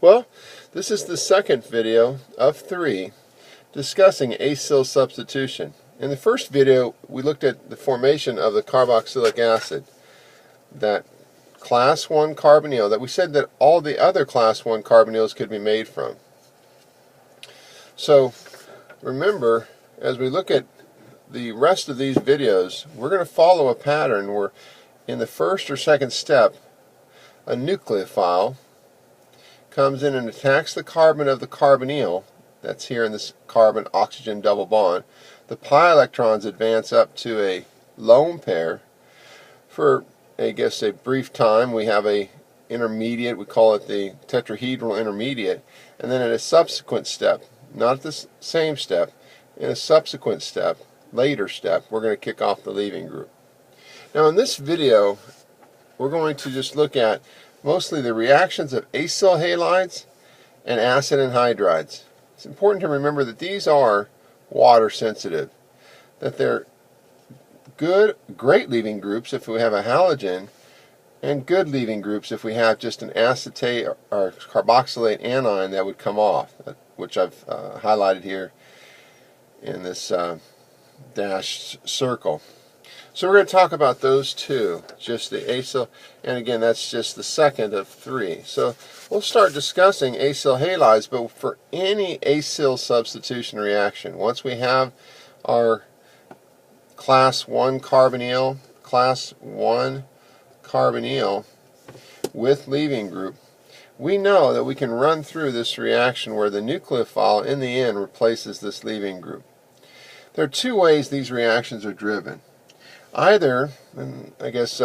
Well, this is the second video of 3 discussing acyl substitution. In the first video, we looked at the formation of the carboxylic acid, that class 1 carbonyl that we said that all the other class 1 carbonyls could be made from. So remember, as we look at the rest of these videos, we're going to follow a pattern where in the first or second step, a nucleophile comes in and attacks the carbon of the carbonyl, that's here in this carbon-oxygen double bond. The pi electrons advance up to a lone pair. For, I guess, a brief time, we have a intermediate, we call it the tetrahedral intermediate, and then in a subsequent step, not the same step, in a subsequent step, later step, we're going to kick off the leaving group. Now in this video, we're going to just look at mostly the reactions of acyl halides and acid anhydrides. It's important to remember that these are water sensitive, that they're great leaving groups if we have a halogen, and good leaving groups if we have just an acetate or carboxylate anion that would come off, which I've highlighted here in this dashed circle. So we're going to talk about those two, just the acyl, and again that's just the second of 3. So we'll start discussing acyl halides, but for any acyl substitution reaction, once we have our class 1 carbonyl, with leaving group, we know that we can run through this reaction where the nucleophile in the end replaces this leaving group. There are 2 ways these reactions are driven. Either, and I guess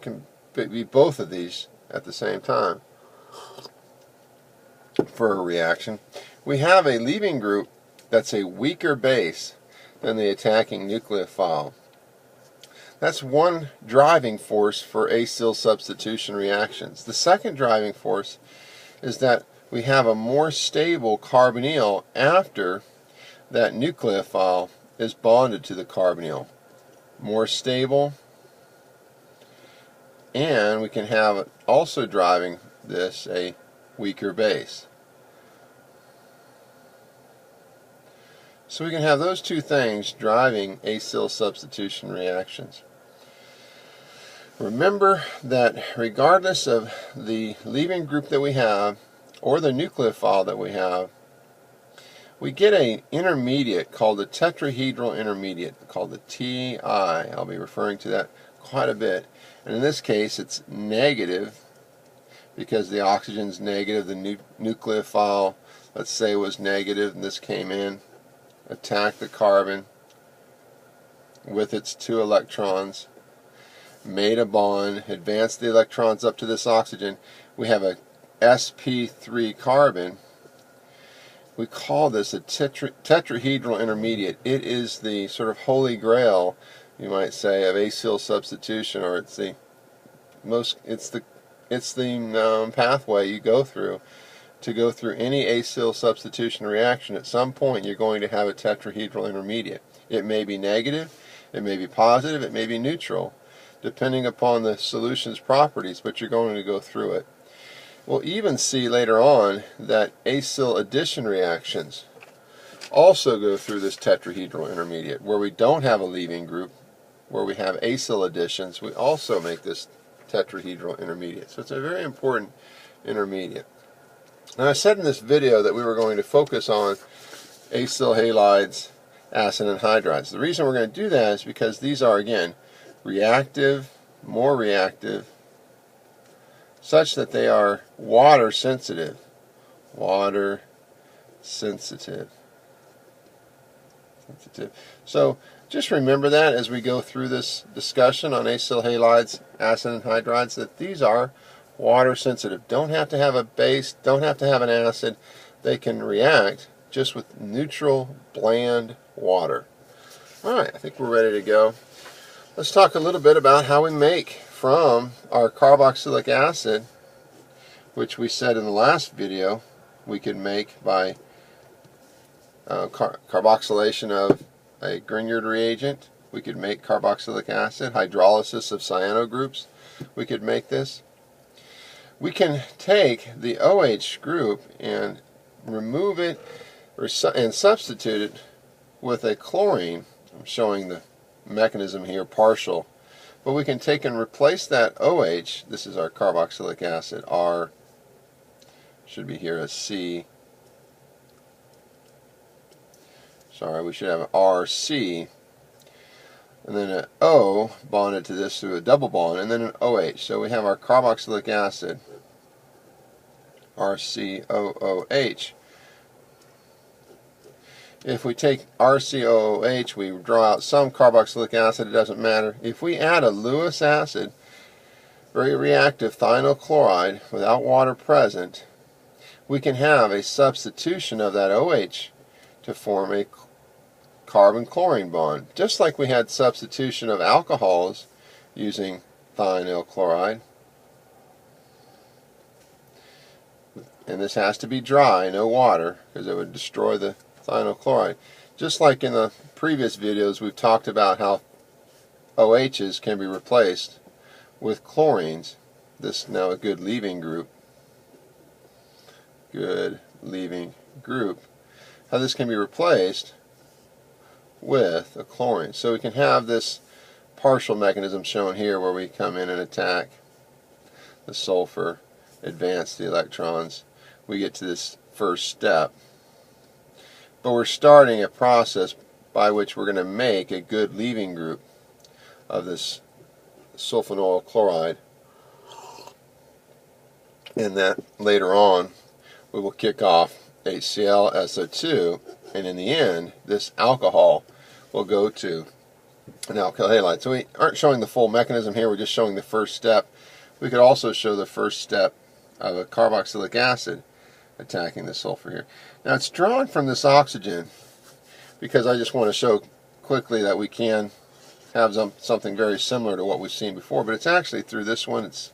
can be both of these at the same time for a reaction. We have a leaving group that's a weaker base than the attacking nucleophile. That's one driving force for acyl substitution reactions. The second driving force is that we have a more stable carbonyl after that nucleophile is bonded to the carbonyl. More stable, and we can have also driving this a weaker base. So we can have those 2 things driving acyl substitution reactions. Remember that regardless of the leaving group that we have or the nucleophile that we have, we get an intermediate called the tetrahedral intermediate, called the Ti. I'll be referring to that quite a bit. And in this case, it's negative because the oxygen's negative. The nucleophile, let's say, was negative, and this came in, attacked the carbon with its 2 electrons, made a bond, advanced the electrons up to this oxygen. We have a sp3 carbon. We call this a tetrahedral intermediate. It is the sort of holy grail, you might say, of acyl substitution, or it's the pathway you go through to go through any acyl substitution reaction. At some point, you're going to have a tetrahedral intermediate. It may be negative, it may be positive, it may be neutral, depending upon the solution's properties, but you're going to go through it. We'll even see later on that acyl addition reactions also go through this tetrahedral intermediate. Where we don't have a leaving group, where we have acyl additions, we also make this tetrahedral intermediate. So it's a very important intermediate. Now I said in this video that we were going to focus on acyl halides, acid anhydrides. The reason we're going to do that is because these are, again, reactive, more reactive, such that they are water sensitive. Water sensitive. So just remember that as we go through this discussion on acyl halides, acid anhydrides, that these are water sensitive. Don't have to have a base, don't have to have an acid. They can react just with neutral, bland water. Alright, I think we're ready to go. Let's talk a little bit about how we make from our carboxylic acid, which we said in the last video we could make by carboxylation of a Grignard reagent. We could make carboxylic acid, hydrolysis of cyano groups. We could make this. we can take the OH group and remove it and substitute it with a chlorine. I'm showing the mechanism here partial. But we can take and replace that OH. This is our carboxylic acid. R should be here as C. Sorry, we should have an RC. And then an O bonded to this through a double bond, and then an OH. So we have our carboxylic acid, RCOOH. If we take RCOOH, we draw out some carboxylic acid, it doesn't matter. If we add a Lewis acid, very reactive thionyl chloride without water present, we can have a substitution of that OH to form a carbon-chlorine bond, just like we had substitution of alcohols using thionyl chloride. And this has to be dry, no water, because it would destroy the thionyl chloride. Just like in the previous videos, we've talked about how OHs can be replaced with chlorines. This is now a good leaving group. Good leaving group. How this can be replaced with a chlorine. So we can have this partial mechanism shown here where we come in and attack the sulfur, advance the electrons. We get to this first step. But we're starting a process by which we're going to make a good leaving group of this sulfonyl chloride. And that later on we will kick off HCl, SO2, and in the end this alcohol will go to an alkyl halide. So we aren't showing the full mechanism here, we're just showing the first step. We could also show the first step of a carboxylic acid attacking the sulfur here. Now it's drawn from this oxygen because I just want to show quickly that we can have something very similar to what we've seen before, but it's actually through this one. It's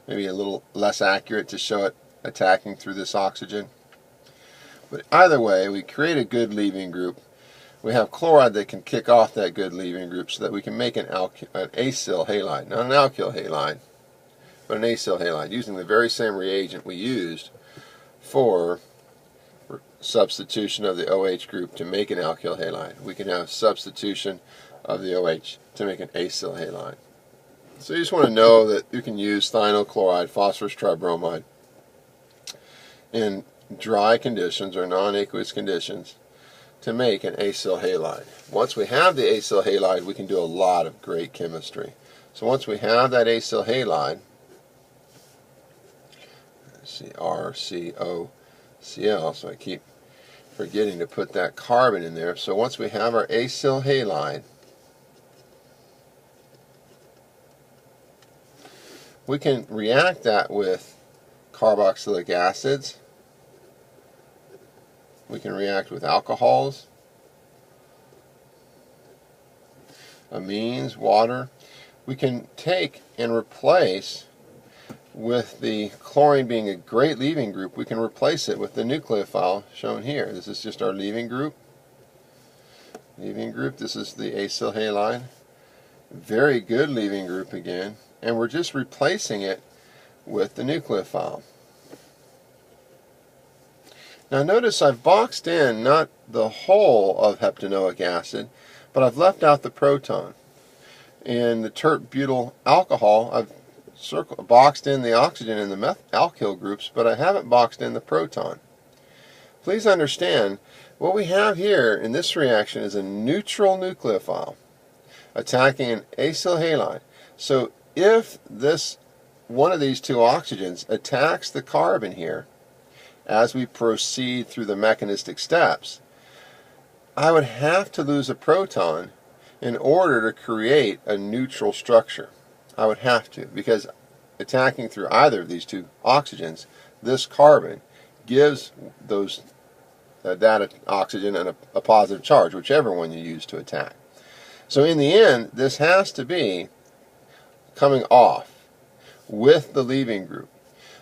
maybe a little less accurate to show it attacking through this oxygen. But either way, we create a good leaving group. We have chloride that can kick off that good leaving group so that we can make an acyl halide, not an alkyl halide, but an acyl halide, using the very same reagent we used for substitution of the OH group to make an alkyl halide. We can have substitution of the OH to make an acyl halide. So you just want to know that you can use thionyl chloride, phosphorus tribromide, in dry conditions or non-aqueous conditions to make an acyl halide. Once we have the acyl halide, we can do a lot of great chemistry. So once we have that acyl halide, RCOCl, so I keep forgetting to put that carbon in there. So once we have our acyl halide, we can react that with carboxylic acids. We can react with alcohols, amines, water. We can take and replace, with the chlorine being a great leaving group, we can replace it with the nucleophile shown here. This is just our leaving group. This is the acyl halide. Very good leaving group again. And we're just replacing it with the nucleophile. Now notice I've boxed in not the whole of heptanoic acid, but I've left out the proton. In the tert-butyl alcohol, I've boxed in the oxygen in the alkyl groups, but I haven't boxed in the proton. Please understand, what we have here in this reaction is a neutral nucleophile attacking an acyl halide. So if one of these two oxygens attacks the carbon here, as we proceed through the mechanistic steps, I would have to lose a proton in order to create a neutral structure. I would have to, because attacking through either of these two oxygens, this carbon gives that oxygen a positive charge, whichever one you use to attack. So in the end, this has to be coming off with the leaving group.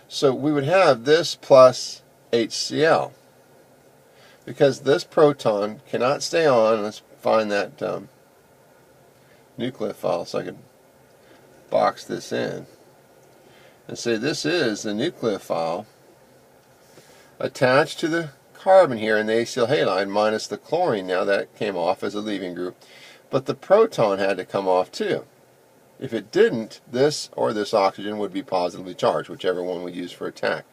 So we would have this plus HCl, because this proton cannot stay on. Let's find that nucleophile so I can box this in. and say this is the nucleophile attached to the carbon here in the acyl halide minus the chlorine. Now that came off as a leaving group, but the proton had to come off too. If it didn't, this or this oxygen would be positively charged, whichever one we use for attack.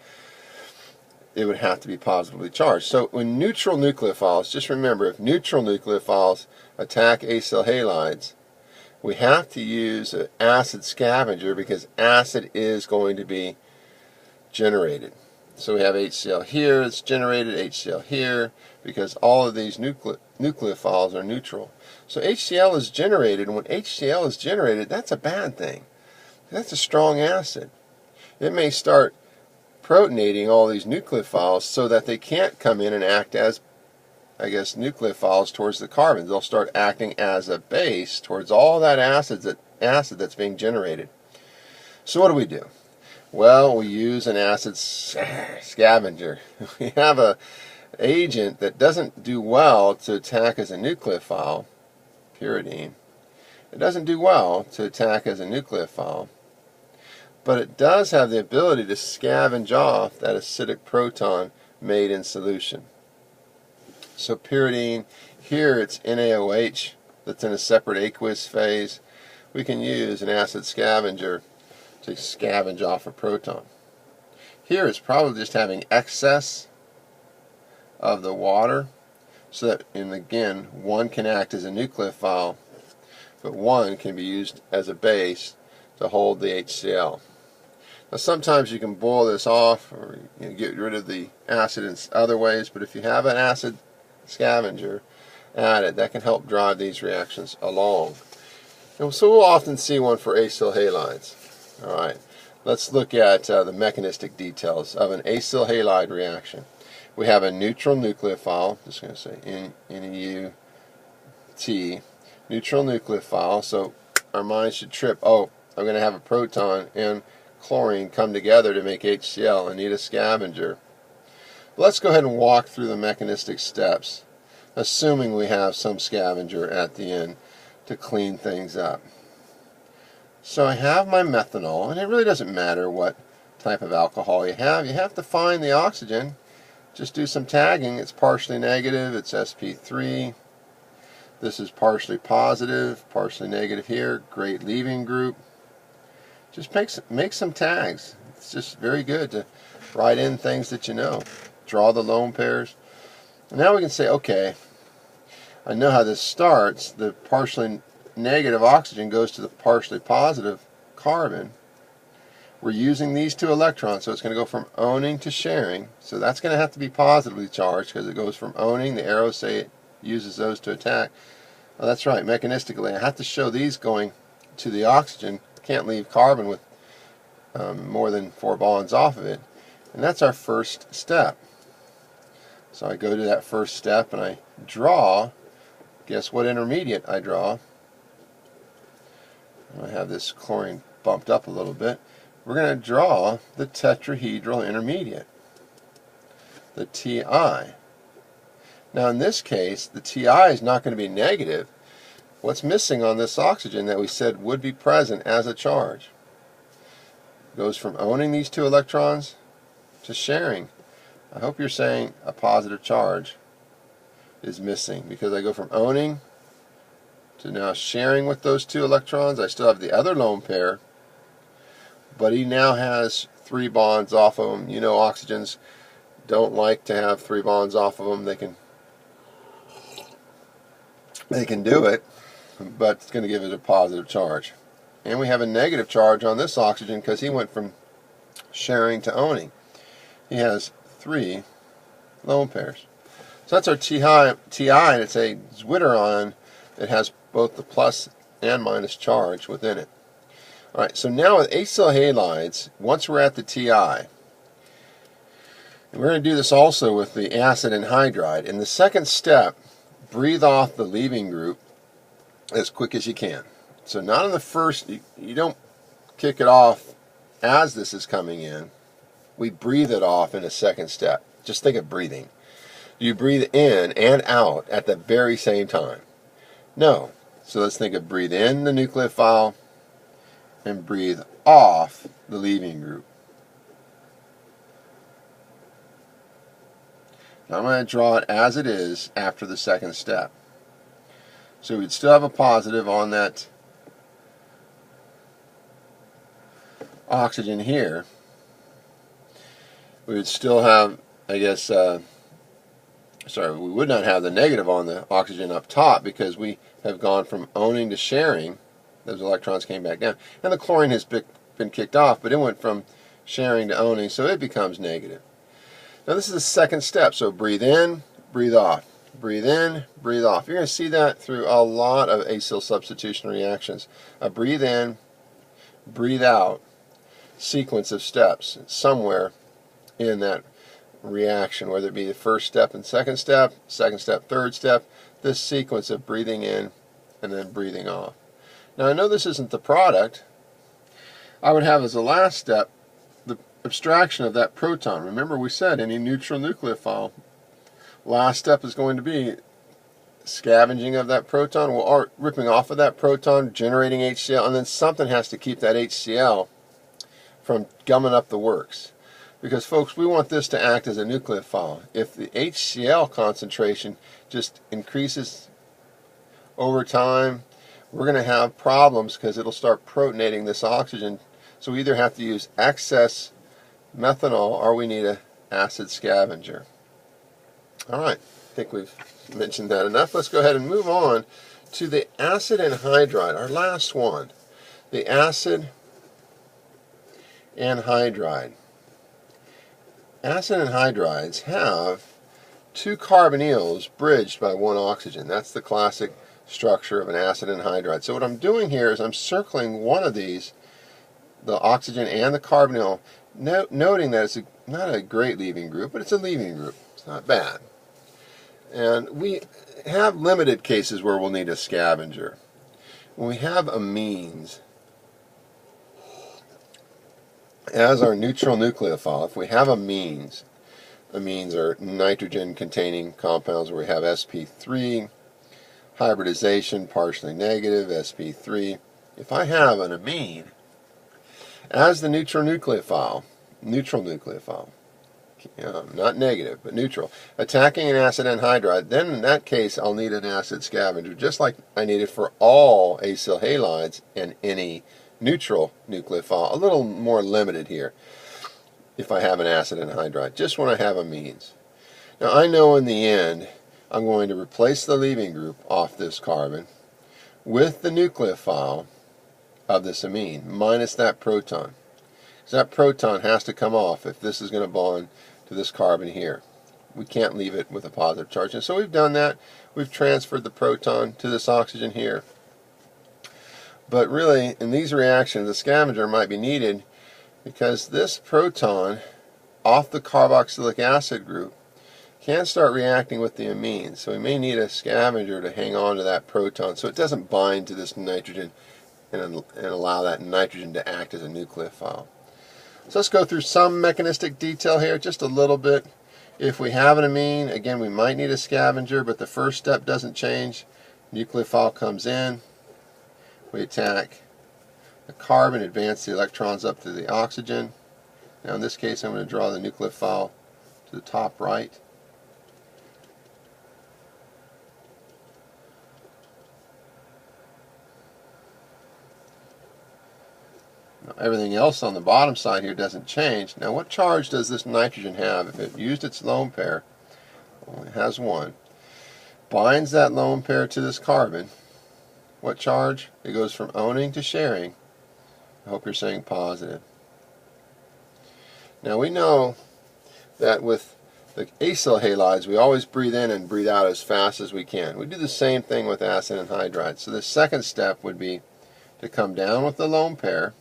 It would have to be positively charged. So when neutral nucleophiles, just remember, if neutral nucleophiles attack acyl halides, we have to use an acid scavenger because acid is going to be generated. So we have HCl here, it's generated, HCl here, because all of these nucleophiles are neutral. So HCl is generated, and when HCl is generated, that's a bad thing. That's a strong acid. It may start protonating all these nucleophiles so that they can't come in and act as, I guess, nucleophiles towards the carbons. They'll start acting as a base towards all that acid that's being generated. So what do? Well, we use an acid scavenger. We have an agent that doesn't do well to attack as a nucleophile, pyridine. It doesn't do well to attack as a nucleophile, but it does have the ability to scavenge off that acidic proton made in solution. So pyridine, here it's NaOH that's in a separate aqueous phase. We can use an acid scavenger to scavenge off a proton. Here it's probably just having excess of the water, so that, and again, one can act as a nucleophile, but one can be used as a base to hold the HCl. Now sometimes you can boil this off or get rid of the acid in other ways, but if you have an acid scavenger added, that can help drive these reactions along. And so we'll often see one for acyl halides. Alright, let's look at the mechanistic details of an acyl halide reaction. We have a neutral nucleophile, just going to say N-E-U-T, neutral nucleophile, so our mind should trip, oh, I'm going to have a proton and chlorine come together to make HCl. I need a scavenger. But let's go ahead and walk through the mechanistic steps, assuming we have some scavenger at the end to clean things up. So I have my methanol, and it really doesn't matter what type of alcohol you have. You have to find the oxygen. Just do some tagging. It's partially negative, it's sp3. This is partially positive, partially negative here. Great leaving group. Just make some tags. It's just very good to write in things that you know. Draw the lone pairs. And now we can say, okay, I know how this starts. The partially negative oxygen goes to the partially positive carbon. We're using these two electrons, so it's going to go from owning to sharing. So that's going to have to be positively charged because it goes from owning. The arrows say it uses those to attack. Well, that's right, mechanistically. I have to show these going to the oxygen. Can't leave carbon with more than 4 bonds off of it. And that's our first step. So I go to that first step and I draw. Guess what intermediate I draw? I have this chlorine bumped up a little bit. We're going to draw the tetrahedral intermediate, the Ti. Now in this case, the Ti is not going to be negative. What's missing on this oxygen that we said would be present as a charge? It goes from owning these two electrons to sharing. I hope you're saying a positive charge is missing, because I go from owning to now sharing with those two electrons. I still have the other lone pair, but he now has 3 bonds off of them. You know, oxygens don't like to have 3 bonds off of them. They can do it, but it's going to give it a positive charge. And we have a negative charge on this oxygen because he went from sharing to owning. He has 3 lone pairs. So that's our Ti, and it's a zwitteron that has both the plus and minus charge within it. Alright, so now with acyl halides, once we're at the Ti, and we're going to do this also with the acid anhydride. In the second step, breathe off the leaving group as quick as you can. So not in the first, you don't kick it off as this is coming in. We breathe it off in a second step. Just think of breathing. You breathe in and out at the very same time. No. So let's think of breathe in the nucleophile and breathe off the leaving group. Now I'm going to draw it as it is after the second step. So we'd still have a positive on that oxygen here. We would still have, I guess, we would not have the negative on the oxygen up top because we have gone from owning to sharing. Those electrons came back down. And the chlorine has been kicked off, but it went from sharing to owning, so it becomes negative. Now this is the second step, so breathe in, breathe off. Breathe in, breathe off. You're going to see that through a lot of acyl substitution reactions. A breathe in, breathe out sequence of steps somewhere in that reaction, whether it be the first step and second step, third step, this sequence of breathing in and then breathing off. Now I know this isn't the product. I would have as the last step the abstraction of that proton. Remember we said any neutral nucleophile, last step is going to be scavenging of that proton, or ripping off of that proton, generating HCl, and then something has to keep that HCl from gumming up the works. Because folks, we want this to act as a nucleophile. If the HCl concentration just increases over time, we're going to have problems because it'll start protonating this oxygen. So we either have to use excess methanol or we need an acid scavenger. Alright, I think we've mentioned that enough. Let's go ahead and move on to the acid anhydride, our last one. The acid anhydride. Acid anhydrides have two carbonyls bridged by one oxygen. That's the classic structure of an acid anhydride. So what I'm doing here is I'm circling one of these, the oxygen and the carbonyl, noting that it's not a great leaving group, but it's a leaving group. It's not bad. And we have limited cases where we'll need a scavenger. When we have amines as our neutral nucleophile, if we have amines are nitrogen-containing compounds where we have sp3, hybridization, partially negative, sp3. If I have an amine as the neutral nucleophile, not negative, but neutral, attacking an acid anhydride, then in that case I'll need an acid scavenger, just like I need it for all acyl halides and any neutral nucleophile. A little more limited here if I have an acid anhydride, just when I have amines. Now I know in the end I'm going to replace the leaving group off this carbon with the nucleophile of this amine, minus that proton. So that proton has to come off if this is going to bond to this carbon here. We can't leave it with a positive charge. And so we've done that. We've transferred the proton to this oxygen here. But really, in these reactions, a scavenger might be needed because this proton off the carboxylic acid group can start reacting with the amines. So we may need a scavenger to hang on to that proton so it doesn't bind to this nitrogen and allow that nitrogen to act as a nucleophile. So let's go through some mechanistic detail here, just a little bit. If we have an amine, again, we might need a scavenger, but the first step doesn't change. Nucleophile comes in. We attack the carbon, advance the electrons up to the oxygen. Now in this case, I'm going to draw the nucleophile to the top right. Now, everything else on the bottom side here doesn't change. Now what charge does this nitrogen have? If it used its lone pair, only has one, binds that lone pair to this carbon, what charge? It goes from owning to sharing. I hope you're saying positive. Now we know that with the acyl halides we always breathe in and breathe out as fast as we can. We do the same thing with acid anhydride. So the second step would be to come down with the lone pair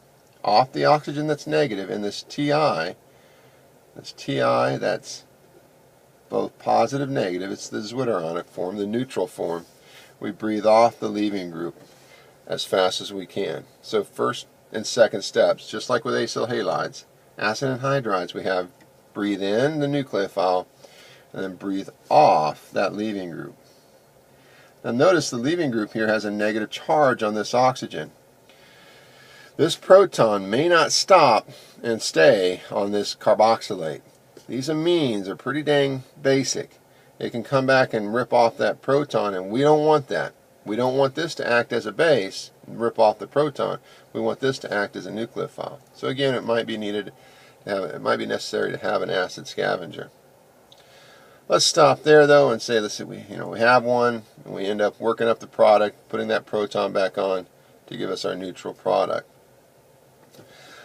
off the oxygen that's negative in this Ti. That's both positive negative. It's the zwitteronic form, the neutral form. We breathe off the leaving group as fast as we can. So first and second steps, just like with acyl halides, acid anhydrides, we have breathe in the nucleophile and then breathe off that leaving group. Now notice the leaving group here has a negative charge on this oxygen. This proton may not stop and stay on this carboxylate. These amines are pretty dang basic. It can come back and rip off that proton, and we don't want that. We don't want this to act as a base and rip off the proton. We want this to act as a nucleophile. So again, it might be necessary to have an acid scavenger. Let's stop there though and say, let's see, we have one, and we end up working up the product, putting that proton back on to give us our neutral product.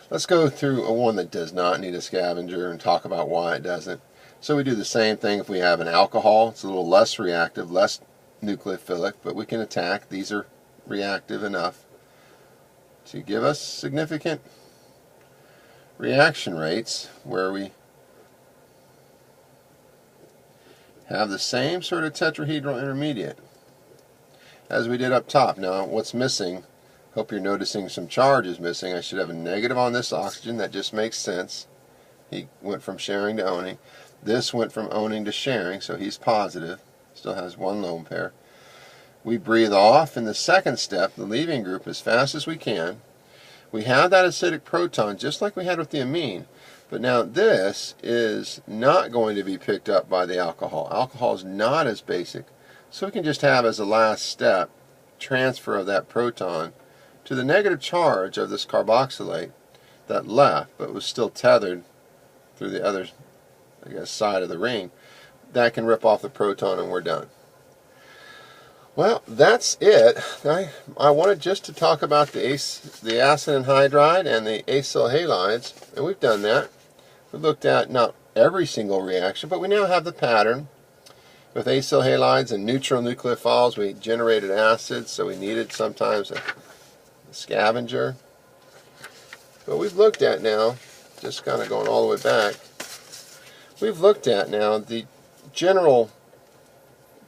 Let's go through a one that does not need a scavenger and talk about why it doesn't. So we do the same thing if we have an alcohol. It's a little less reactive, less nucleophilic, but we can attack. These are reactive enough to give us significant reaction rates where we have the same sort of tetrahedral intermediate as we did up top. Now what's missing, hope you're noticing some charge is missing. I should have a negative on this oxygen. That just makes sense. He went from sharing to owning. This went from owning to sharing, so he's positive. Still has one lone pair. We breathe off in the second step, the leaving group, as fast as we can. We have that acidic proton just like we had with the amine, but now this is not going to be picked up by the alcohol. Alcohol is not as basic, so we can just have as a last step transfer of that proton to the negative charge of this carboxylate that left but was still tethered through the other, I guess, side of the ring. That can rip off the proton and we're done. Well, that's it. I wanted just to talk about the acid anhydride and the acyl halides, and we've done that. We looked at not every single reaction, but we now have the pattern. With acyl halides and neutral nucleophiles, we generated acids, so we needed sometimes a scavenger. But we've looked at now, just kind of going all the way back, we've looked at now the general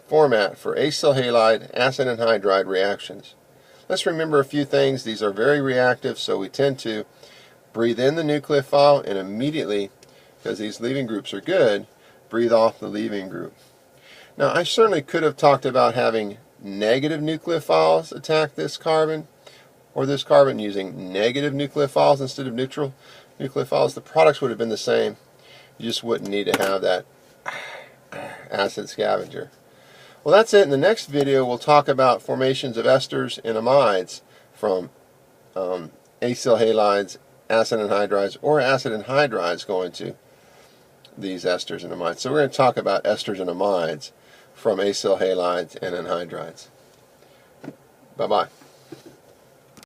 format for acyl halide, acid anhydride reactions. Let's remember a few things. These are very reactive, so we tend to breathe in the nucleophile and immediately, because these leaving groups are good, breathe off the leaving group. Now, I certainly could have talked about having negative nucleophiles attack this carbon, or this carbon using negative nucleophiles instead of neutral nucleophiles. The products would have been the same. You just wouldn't need to have that acid scavenger. Well, that's it. In the next video, we'll talk about formations of esters and amides from acyl halides, acid anhydrides, or acid anhydrides going to these esters and amides. So we're going to talk about esters and amides from acyl halides and anhydrides. Bye-bye.